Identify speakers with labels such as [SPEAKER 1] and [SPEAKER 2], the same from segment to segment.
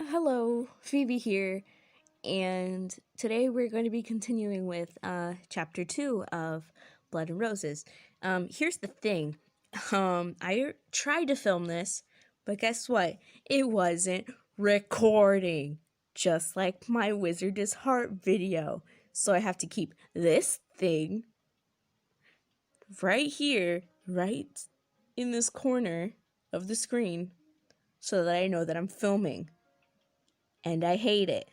[SPEAKER 1] Hello, Phoebe here, and today we're going to be continuing with chapter 2 of Blood and Roses. Here's the thing. I tried to film this, but guess what? It wasn't recording, just like my Wizard is Heart video. So I have to keep this thing right here, right in this corner of the screen, so that I know that I'm filming. And I hate it.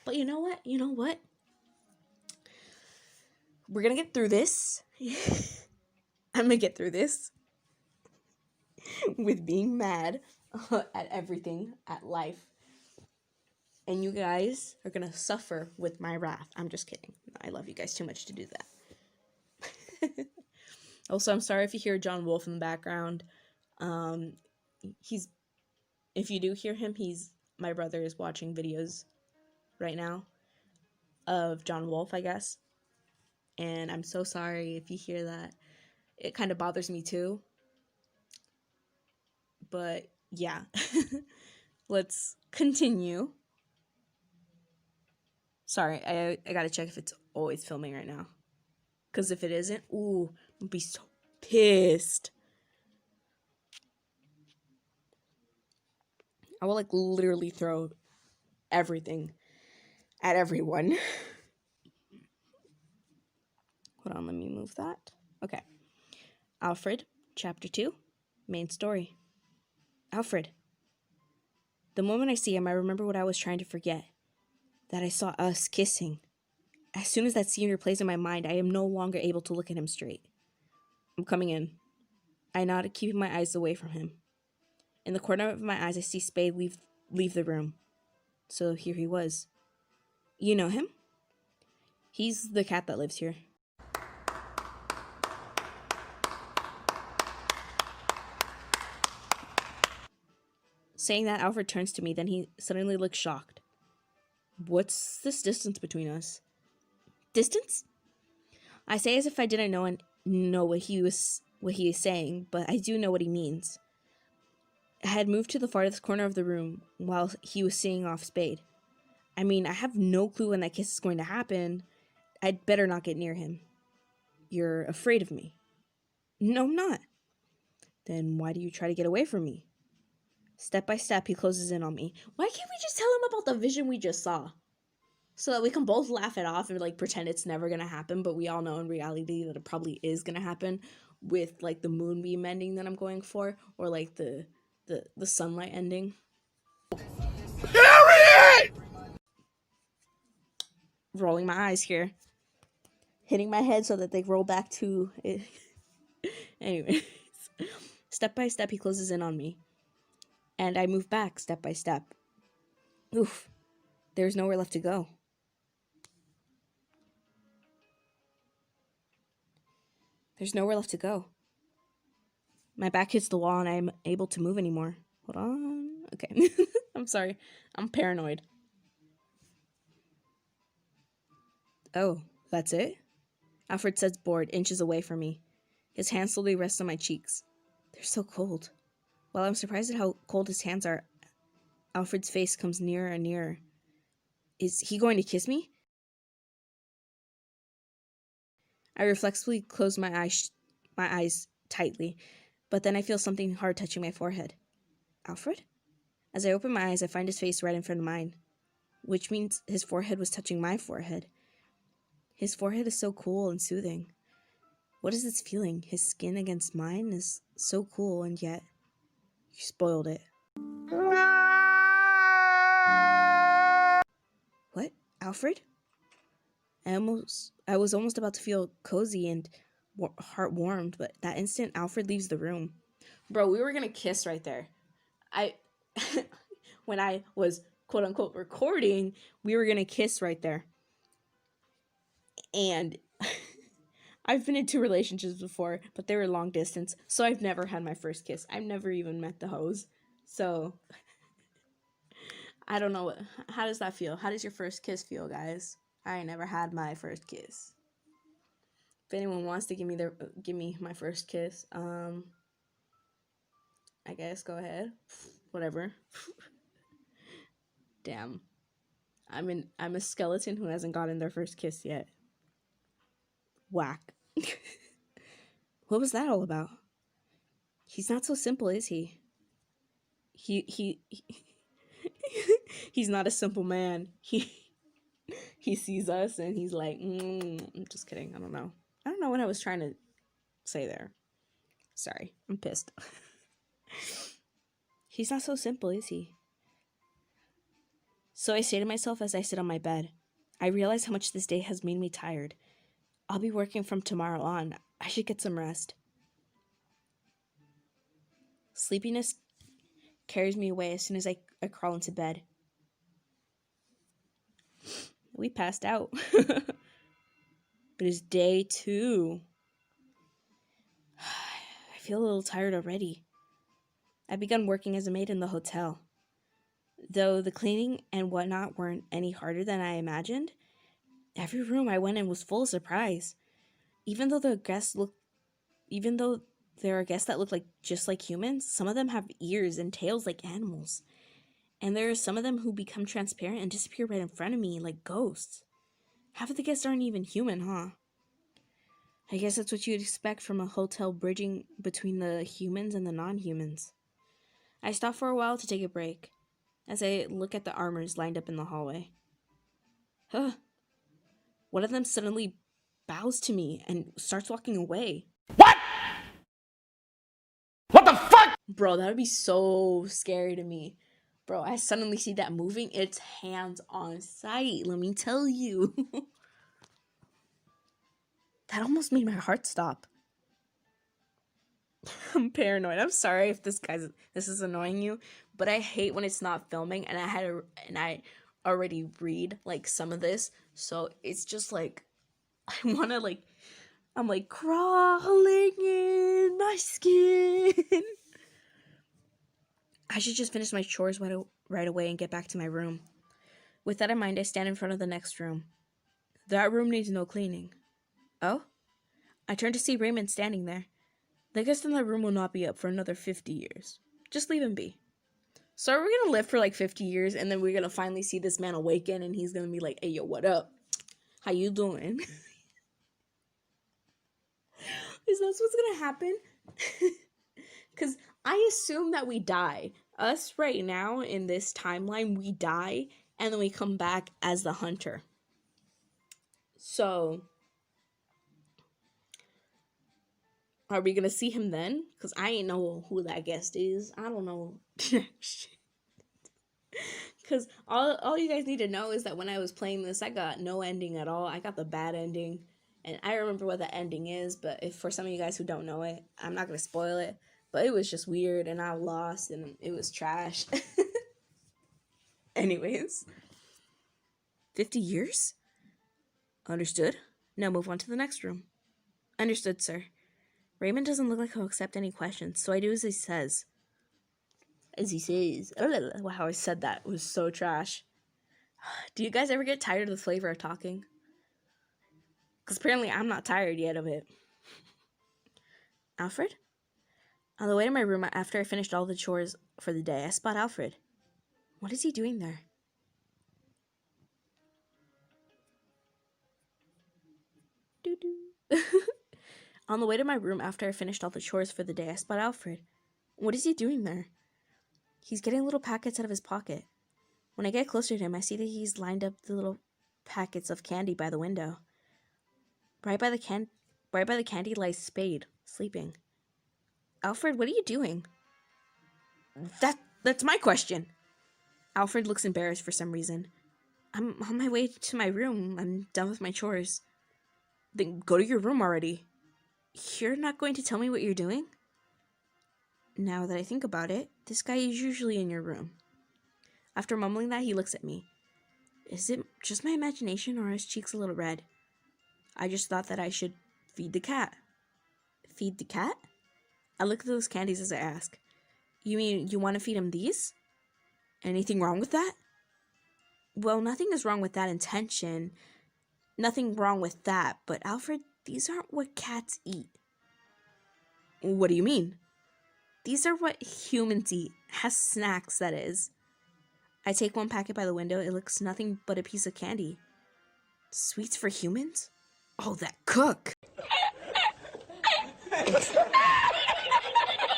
[SPEAKER 1] But you know what? We're gonna get through this. I'm gonna get through this with being mad at everything, at life. And you guys are gonna suffer with my wrath. I'm just kidding. I love you guys too much to do that. Also, I'm sorry if you hear John Wolf in the background. If you do hear him, my brother is watching videos right now of John Wolf, I guess. And I'm so sorry if you hear that. It kind of bothers me too. But yeah, let's continue. Sorry, I gotta check if it's always filming right now. Because if it isn't, ooh, I'll be so pissed. I will literally throw everything at everyone. Hold on, let me move that. Okay. Alfred, chapter 2, main story. Alfred. The moment I see him, I remember what I was trying to forget. That I saw us kissing. As soon as that scene replays in my mind, I am no longer able to look at him straight. I'm coming in. I nod, keeping my eyes away from him. In the corner of my eyes, I see Spade leave the room. So here he was. You know him? He's the cat that lives here. Saying that, Alfred turns to me, then he suddenly looks shocked. What's this distance between us? Distance? I say as if I didn't know what he is saying, but I do know what he means. I had moved to the farthest corner of the room while he was seeing off Spade. I mean, I have no clue when that kiss is going to happen. I'd better not get near him. You're afraid of me. No, I'm not. Then why do you try to get away from me? Step by step, he closes in on me. Why can't we just tell him about the vision we just saw? So that we can both laugh it off and pretend it's never gonna happen, but we all know in reality that it probably is gonna happen with the moonbeam ending that I'm going for, or the sunlight ending. Period! Rolling my eyes here. Hitting my head so that they roll back to it. Anyways. Step by step, he closes in on me. And I move back step by step. Oof. There's nowhere left to go. There's nowhere left to go. My back hits the wall and I'm able to move anymore. Hold on. Okay. I'm sorry. I'm paranoid. Oh, that's it? Alfred says bored, inches away from me. His hands slowly rest on my cheeks. They're so cold. While I'm surprised at how cold his hands are, Alfred's face comes nearer and nearer. Is he going to kiss me? I reflexively close my eyes tightly, but then I feel something hard touching my forehead. Alfred? As I open my eyes, I find his face right in front of mine, which means his forehead was touching my forehead. His forehead is so cool and soothing. What is this feeling? His skin against mine is so cool, and yet you spoiled it. What? Alfred? I was almost about to feel cozy and heart warmed, but that instant Alfred leaves the room. Bro, we were gonna kiss right there. When I was quote unquote recording, we were gonna kiss right there. And I've been in 2 relationships before, but they were long distance, so I've never had my first kiss. I've never even met the hoes. So I don't know how does that feel? How does your first kiss feel, guys? I never had my first kiss. If anyone wants to give me my first kiss, I guess go ahead. Whatever. Damn. I'm a skeleton who hasn't gotten their first kiss yet. Whack. What was that all about? He's not so simple, is he? He he's not a simple man. He sees us and he's like, I'm just kidding. I don't know what I was trying to say there. Sorry, I'm pissed. He's not so simple, is he? So I say to myself as I sit on my bed, I realize how much this day has made me tired. I'll be working from tomorrow on. I should get some rest. Sleepiness carries me away as soon as I crawl into bed. We passed out. But it's day 2. I feel a little tired already. I begun working as a maid in the hotel. Though the cleaning and whatnot weren't any harder than I imagined, every room I went in was full of surprise. Even though there are guests that look like just like humans, some of them have ears and tails like animals. And there are some of them who become transparent and disappear right in front of me like ghosts. Half of the guests aren't even human, huh? I guess that's what you'd expect from a hotel bridging between the humans and the non-humans. I stop for a while to take a break, as I look at the armors lined up in the hallway. Huh. One of them suddenly bows to me and starts walking away.
[SPEAKER 2] What? What the fuck?
[SPEAKER 1] Bro, that would be so scary to me. Bro, I suddenly see that moving. It's hands on sight, let me tell you. That almost made my heart stop. I'm paranoid. I'm sorry if this is annoying you, but I hate when it's not filming and I already read like some of this, so it's just like I'm like crawling in my skin. I should just finish my chores right away and get back to my room. With that in mind, I stand in front of the next room. That room needs no cleaning. Oh? I turn to see Raymond standing there. The guest in that room will not be up for another 50 years. Just leave him be. So are we gonna live for like 50 years and then we're gonna finally see this man awaken and he's gonna be like, hey, yo, what up? How you doing? Is that what's gonna happen? Because I assume that we die. Us right now in this timeline, we die and then we come back as the hunter. So are we gonna see him then? Because I ain't know who that guest is. I don't know. Because all you guys need to know is that when I was playing this, I got no ending at all. I got the bad ending. And I remember what the ending is, but if for some of you guys who don't know it, I'm not going to spoil it. But it was just weird, and I lost, and it was trash. Anyways. 50 years? Understood. Now move on to the next room. Understood, sir. Raymond doesn't look like he'll accept any questions, so I do as he says. As he says. Wow, I said that. It was so trash. Do you guys ever get tired of the flavor of talking? Because apparently I'm not tired yet of it. Alfred? On the way to my room after I finished all the chores for the day, I spot Alfred. What is he doing there? Doo-doo. On the way to my room after I finished all the chores for the day, I spot Alfred. What is he doing there? He's getting little packets out of his pocket. When I get closer to him, I see that he's lined up the little packets of candy by the window. Right by the candy lies Spade, sleeping. Alfred, what are you doing? That's my question. Alfred looks embarrassed for some reason. I'm on my way to my room. I'm done with my chores. Then go to your room already. You're not going to tell me what you're doing? Now that I think about it, this guy is usually in your room. After mumbling that, he looks at me. Is it just my imagination or are his cheeks a little red? I just thought that I should feed the cat. Feed the cat? I look at those candies as I ask. You mean you want to feed him these? Anything wrong with that? Well, nothing is wrong with that intention. Nothing wrong with that, but Alfred, These aren't what cats eat. What do you mean? These are what humans eat. Has snacks, that is. I take one packet by the window. It looks nothing but a piece of candy. Sweets for humans? Oh, that cook.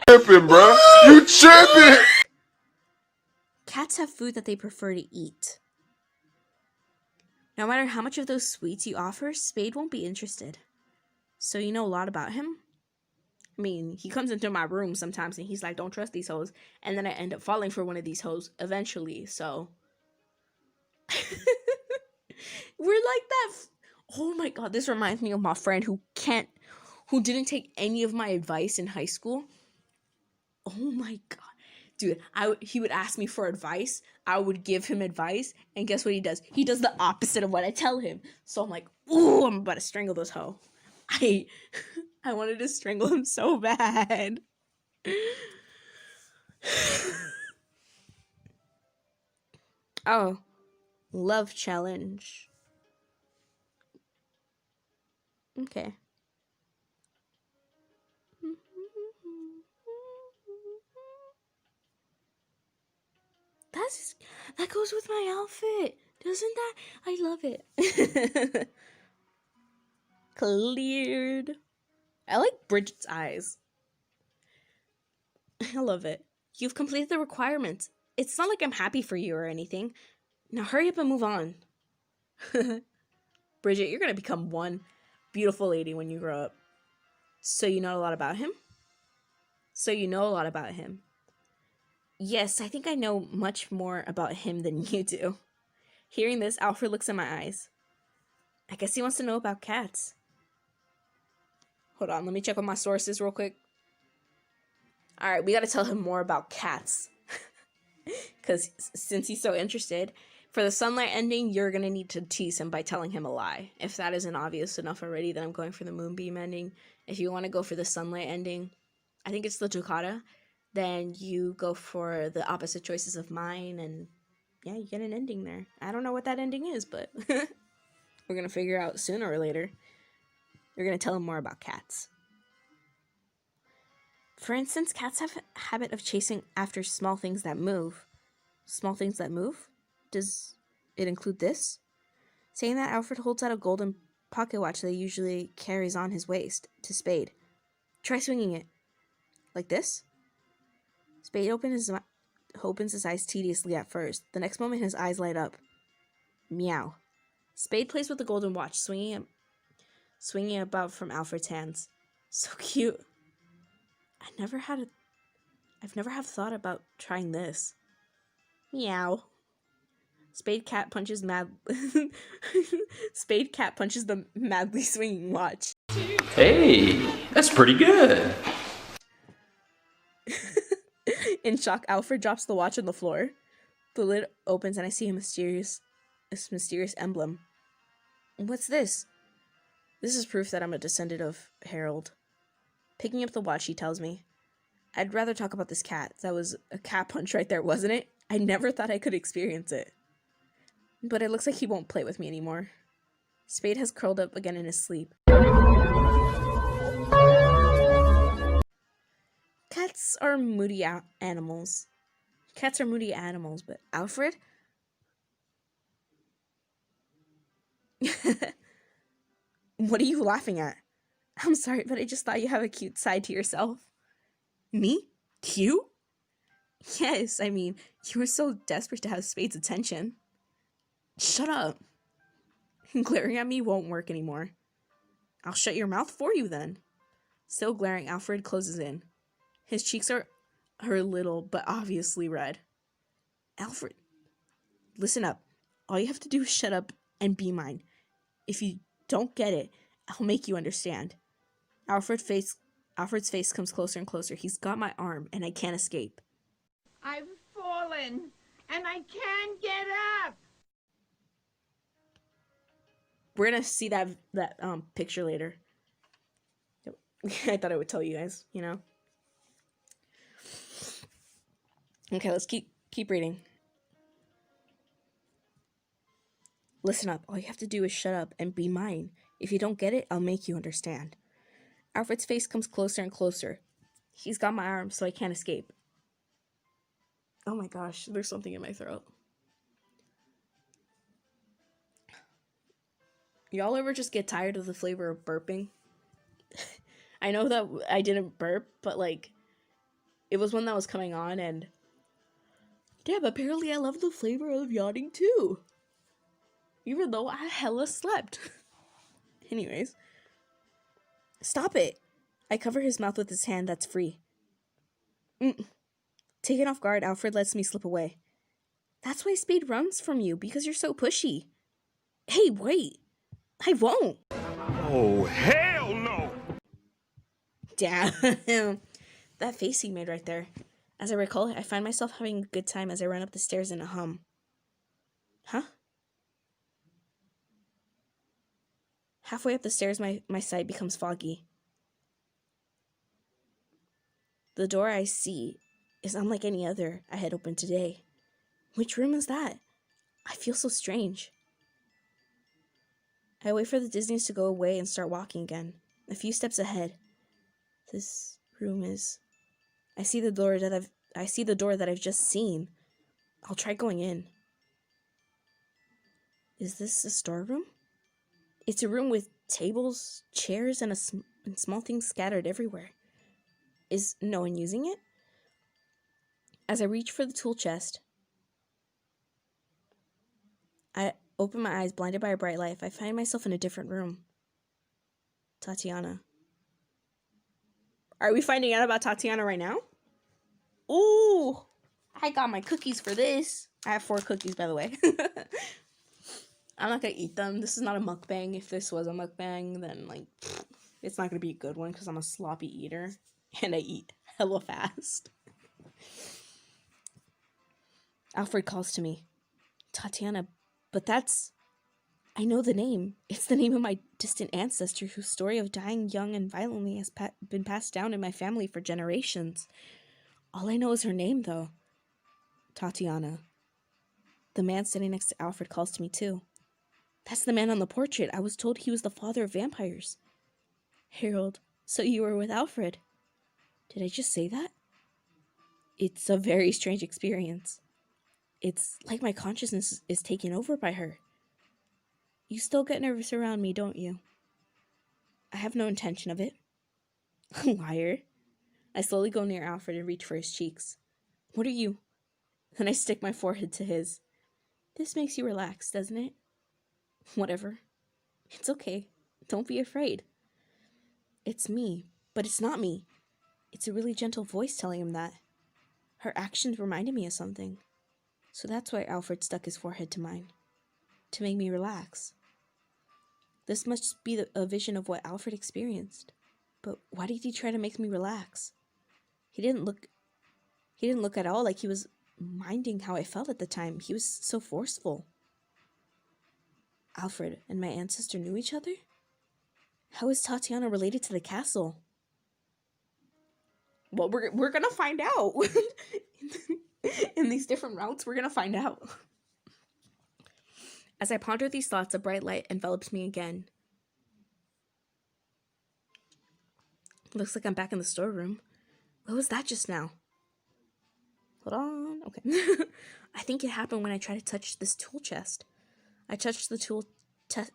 [SPEAKER 2] Tripping, bro. You tripping.
[SPEAKER 1] Cats have food that they prefer to eat. No matter how much of those sweets you offer, Spade won't be interested. So you know a lot about him? I mean, he comes into my room sometimes and he's like, don't trust these hoes. And then I end up falling for one of these hoes eventually, so. We're like that. Oh my god, this reminds me of my friend who didn't take any of my advice in high school. Oh my god. Dude, he would ask me for advice. I would give him advice. And guess what he does? He does the opposite of what I tell him. So I'm like, ooh, I'm about to strangle this hoe. I wanted to strangle him so bad. Oh, love challenge. Okay. That goes with my outfit. Doesn't that? I love it. Cleared. I like Bridget's eyes. I love it. You've completed the requirements. It's not like I'm happy for you or anything. Now hurry up and move on. Bridget, you're going to become one beautiful lady when you grow up. So you know a lot about him? Yes, I think I know much more about him than you do. Hearing this, Alfred looks in my eyes. I guess he wants to know about cats. Hold on, let me check on my sources real quick. Alright, we gotta tell him more about cats. Because since he's so interested, for the sunlight ending, you're gonna need to tease him by telling him a lie. If that isn't obvious enough already, then I'm going for the moonbeam ending. If you want to go for the sunlight ending, I think it's the toccata, then you go for the opposite choices of mine, and yeah, you get an ending there. I don't know what that ending is, but we're gonna figure out sooner or later. You're gonna tell him more about cats. For instance, cats have a habit of chasing after small things that move. Small things that move? Does it include this? Saying that, Alfred holds out a golden pocket watch that he usually carries on his waist to Spade. Try swinging it. Like this? Spade opens his eyes tediously at first. The next moment, his eyes light up. Meow. Spade plays with the golden watch, swinging it about from Alfred's hands. So cute. I've never have thought about trying this. Meow. Spade cat punches the madly swinging watch.
[SPEAKER 3] Hey, that's pretty good.
[SPEAKER 1] In shock, Alfred drops the watch on the floor. The lid opens and I see a mysterious emblem. What's this? This is proof that I'm a descendant of Harold. Picking up the watch, he tells me, I'd rather talk about this cat. That was a cat punch right there, wasn't it? I never thought I could experience it. But it looks like he won't play with me anymore. Spade has curled up again in his sleep. Cats are moody animals. But Alfred? What are you laughing at? I'm sorry, but I just thought you have a cute side to yourself. Me? Cute? Yes, I mean, you were so desperate to have Spade's attention. Shut up. Glaring at me won't work anymore. I'll shut your mouth for you then. Still glaring, Alfred closes in. His cheeks are little, but obviously red. Alfred, listen up. All you have to do is shut up and be mine. If you don't get it, I'll make you understand. Alfred's face comes closer and closer. He's got my arm, and I can't escape.
[SPEAKER 4] I've fallen, and I can't get up.
[SPEAKER 1] We're gonna see that picture later. I thought I would tell you guys, you know. Okay, let's keep reading. Listen up. All you have to do is shut up and be mine. If you don't get it, I'll make you understand. Alfred's face comes closer and closer. He's got my arm, so I can't escape. Oh my gosh, there's something in my throat. Y'all ever just get tired of the flavor of burping? I know that I didn't burp, but like, it was one that was coming on, and damn, apparently I love the flavor of yawning too. Even though I hella slept. Anyways. Stop it! I cover his mouth with his hand that's free. Taken off guard, Alfred lets me slip away. That's why Spade runs from you, because you're so pushy. Hey, wait! I won't!
[SPEAKER 2] Oh, hell no!
[SPEAKER 1] Damn. That face he made right there. As I recall it, I find myself having a good time as I run up the stairs in a hum. Huh? Halfway up the stairs, my sight becomes foggy. The door I see is unlike any other I had opened today. Which room is that? I feel so strange. I wait for the dizziness to go away and start walking again. A few steps ahead. This room is... I see the door that I've just seen. I'll try going in. Is this a storeroom? It's a room with tables, chairs, and small things scattered everywhere. Is no one using it? As I reach for the tool chest, I open my eyes, blinded by a bright light. I find myself in a different room. Tatiana. Are we finding out about Tatiana right now? Ooh! I got my cookies for this. I have 4 cookies, by the way. I'm not gonna eat them. This is not a mukbang. If this was a mukbang, then, like, it's not gonna be a good one because I'm a sloppy eater. And I eat hella fast. Alfred calls to me. Tatiana, but that's... I know the name. It's the name of my distant ancestor whose story of dying young and violently has been passed down in my family for generations. All I know is her name, though. Tatiana. The man sitting next to Alfred calls to me, too. That's the man on the portrait. I was told he was the father of vampires. Harold, so you were with Alfred. Did I just say that? It's a very strange experience. It's like my consciousness is taken over by her. You still get nervous around me, don't you? I have no intention of it. Liar. I slowly go near Alfred and reach for his cheeks. What are you? Then I stick my forehead to his. This makes you relax, doesn't it? Whatever. It's okay. Don't be afraid. It's me, but it's not me. It's a really gentle voice telling him that. Her actions reminded me of something. So that's why Alfred stuck his forehead to mine. To make me relax. This must be a vision of what Alfred experienced. But why did he try to make me relax? He didn't look at all like he was minding how I felt at the time. He was so forceful. Alfred and my ancestor knew each other? How is Tatiana related to the castle? Well, we're gonna find out. In these different routes, we're gonna find out. As I ponder these thoughts, a bright light envelops me again. Looks like I'm back in the storeroom. What was that just now? Hold on. Okay. I think it happened when I tried to touch this tool chest. I touched the tool chest.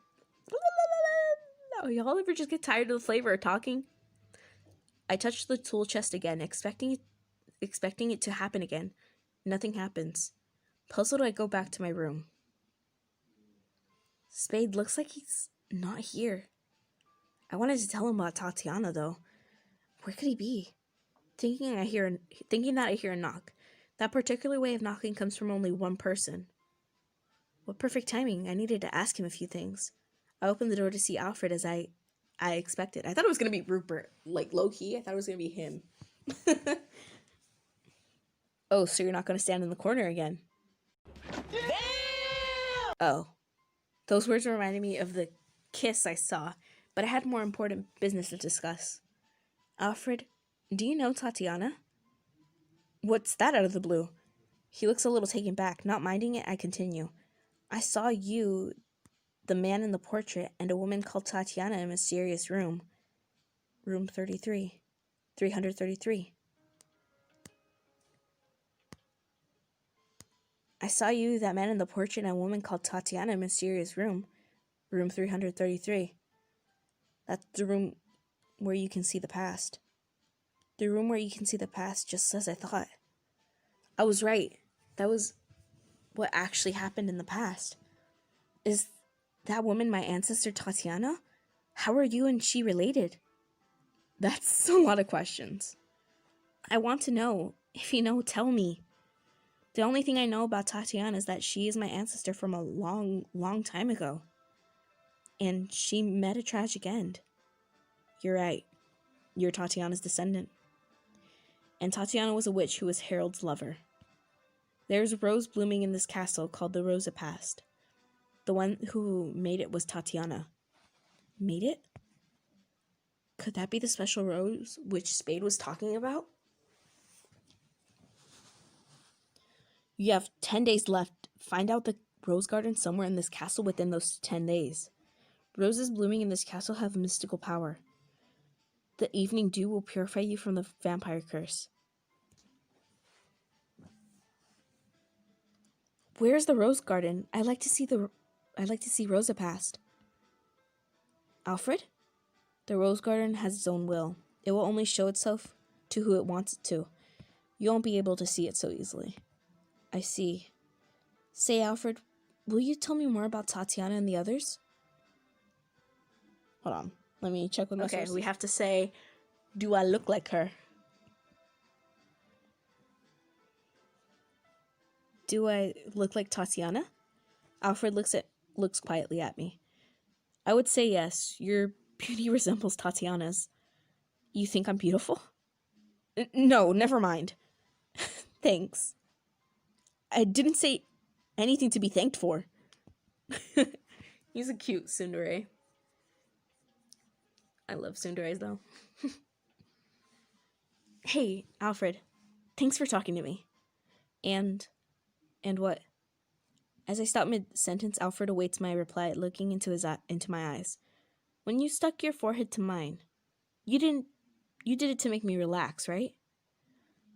[SPEAKER 1] Oh, y'all ever just get tired of the flavor of talking? I touched the tool chest again, expecting it to happen again. Nothing happens. Puzzled, I go back to my room. Spade looks like he's not here. I wanted to tell him about Tatiana, though. Where could he be? Thinking that I hear a knock. That particular way of knocking comes from only one person. What perfect timing. I needed to ask him a few things. I opened the door to see Alfred as I expected. I thought it was going to be Rupert. Like, low-key, I thought it was going to be him. Oh, so you're not going to stand in the corner again? Damn! Oh. Those words reminded me of the kiss I saw, but I had more important business to discuss. Alfred, do you know Tatiana? What's that out of the blue? He looks a little taken back. Not minding it, I continue. I saw you the man in the portrait and a woman called Tatiana in a mysterious room. Room 33. 333. I saw you, that man in the portrait, and a woman called Tatiana in a mysterious room. Room 333. That's the room where you can see the past. The room where you can see the past, just as I thought. I was right. That was what actually happened in the past. Is that woman my ancestor Tatiana? How are you and she related? That's a lot of questions. I want to know. If you know, tell me. The only thing I know about Tatiana is that she is my ancestor from a long, long time ago. And she met a tragic end. You're right. You're Tatiana's descendant. And Tatiana was a witch who was Harold's lover. There's a rose blooming in this castle called the Rosa Past. The one who made it was Tatiana. Made it? Could that be the special rose which Spade was talking about? You have 10 days left. Find out the rose garden somewhere in this castle within those 10 days. Roses blooming in this castle have mystical power. The evening dew will purify you from the vampire curse. Where's the rose garden? I'd like to see Rosa Past. Alfred? The rose garden has its own will. It will only show itself to who it wants it to. You won't be able to see it so easily. I see. Say, Alfred, will you tell me more about Tatiana and the others? Hold on. Let me check with my sources. We have to say, do I look like her? Do I look like Tatiana? Alfred looks quietly at me. I would say yes. Your beauty resembles Tatiana's. You think I'm beautiful? No, never mind. Thanks. I didn't say anything to be thanked for. He's a cute tsundere. I love tsunderes, though. Hey, Alfred. Thanks for talking to me. And what? As I stop mid-sentence, Alfred awaits my reply, looking into my eyes. When you stuck your forehead to mine, you did it to make me relax, right?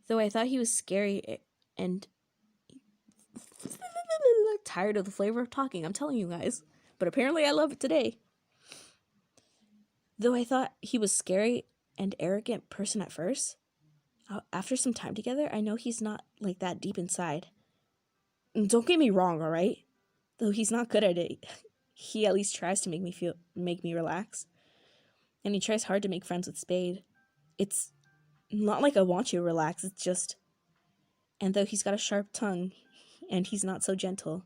[SPEAKER 1] Though I thought he was scary and tired of the flavor of talking, I'm telling you guys. But apparently I love it today. Though I thought he was scary and arrogant person at first, after some time together, I know he's not like that deep inside. Don't get me wrong, alright? Though he's not good at it, he at least tries to make me relax. And he tries hard to make friends with Spade. It's not like I want you to relax, it's just... And though he's got a sharp tongue, and he's not so gentle,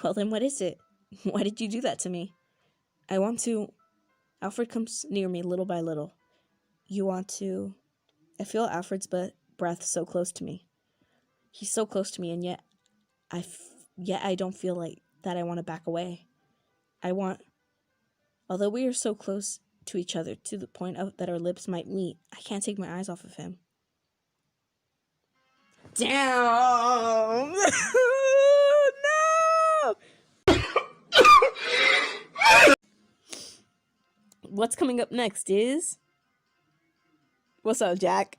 [SPEAKER 1] well then what is it? Why did you do that to me? I want to... Alfred comes near me little by little. You want to... I feel Alfred's breath so close to me. He's so close to me, and yet I don't feel like that I want to back away. Although we are so close to each other to the point that our lips might meet, I can't take my eyes off of him. Damn! No! What's coming up next is... What's up, Jack?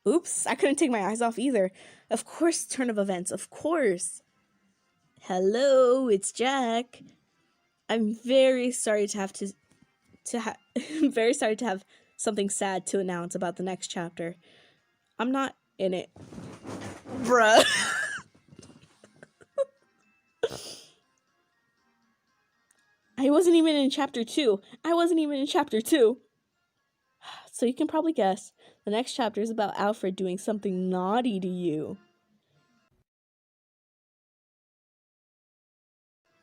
[SPEAKER 1] Oops, I couldn't take my eyes off either. Of course, turn of events, of course. Hello, it's Jack. I'm very sorry to have I'm very sorry to have something sad to announce about the next chapter. I'm not in it. Bruh. I wasn't even in chapter 2. So you can probably guess, the next chapter is about Alfred doing something naughty to you.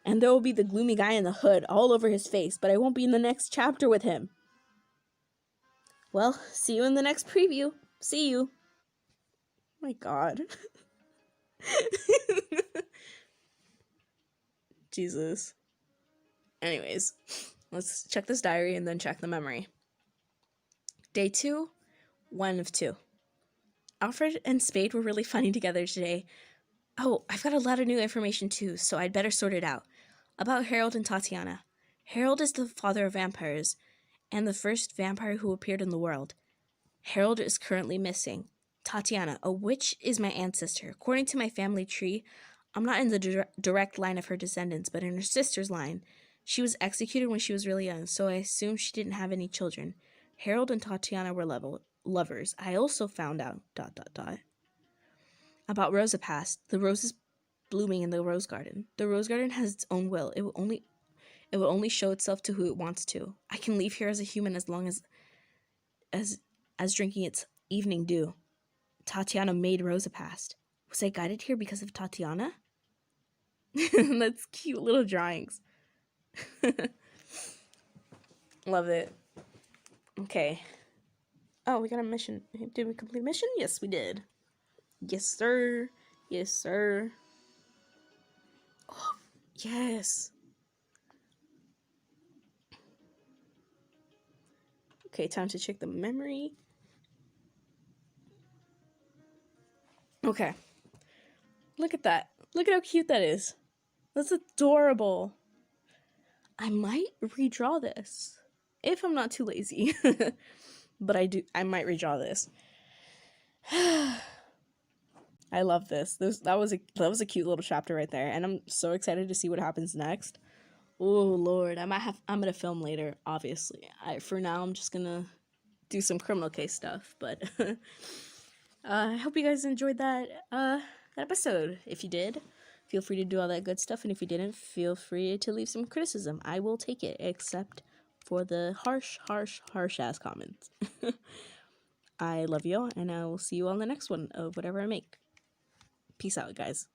[SPEAKER 1] And there will be the gloomy guy in the hood all over his face, but I won't be in the next chapter with him. Well, see you in the next preview. See you. Oh my God. Jesus. Anyways, let's check this diary and then check the memory. Day 2, 1 of 2. Alfred and Spade were really funny together today. Oh, I've got a lot of new information too, so I'd better sort it out. About Harold and Tatiana. Harold is the father of vampires and the first vampire who appeared in the world. Harold is currently missing. Tatiana, a witch, is my ancestor. According to my family tree, I'm not in the direct line of her descendants, but in her sister's line. She was executed when she was really young, so I assume she didn't have any children. Harold and Tatiana were lovers. I also found out about Rosa Past. The roses blooming in the rose garden. The rose garden has its own will. It will only show itself to who it wants to. I can leave here as a human as long as drinking its evening dew. Tatiana made Rosa Past. Was I guided here because of Tatiana? That's cute little drawings. Love it. Okay. Oh, we got a mission. Did we complete a mission? Yes, we did. Yes, sir. Yes, sir. Oh, yes. Okay, time to check the memory. Okay. Look at that. Look at how cute that is. That's adorable. I might redraw this if I'm not too lazy. But I might redraw this. I love this. That was a cute little chapter right there, and I'm so excited to see what happens next. Oh Lord, I'm gonna film later, obviously. For now I'm just gonna do some criminal case stuff, but I hope you guys enjoyed that episode. If you did, feel free to do all that good stuff, and if you didn't, feel free to leave some criticism. I will take it, except for the harsh ass comments. I love you, and I will see you on the next one of whatever I make. Peace out, guys.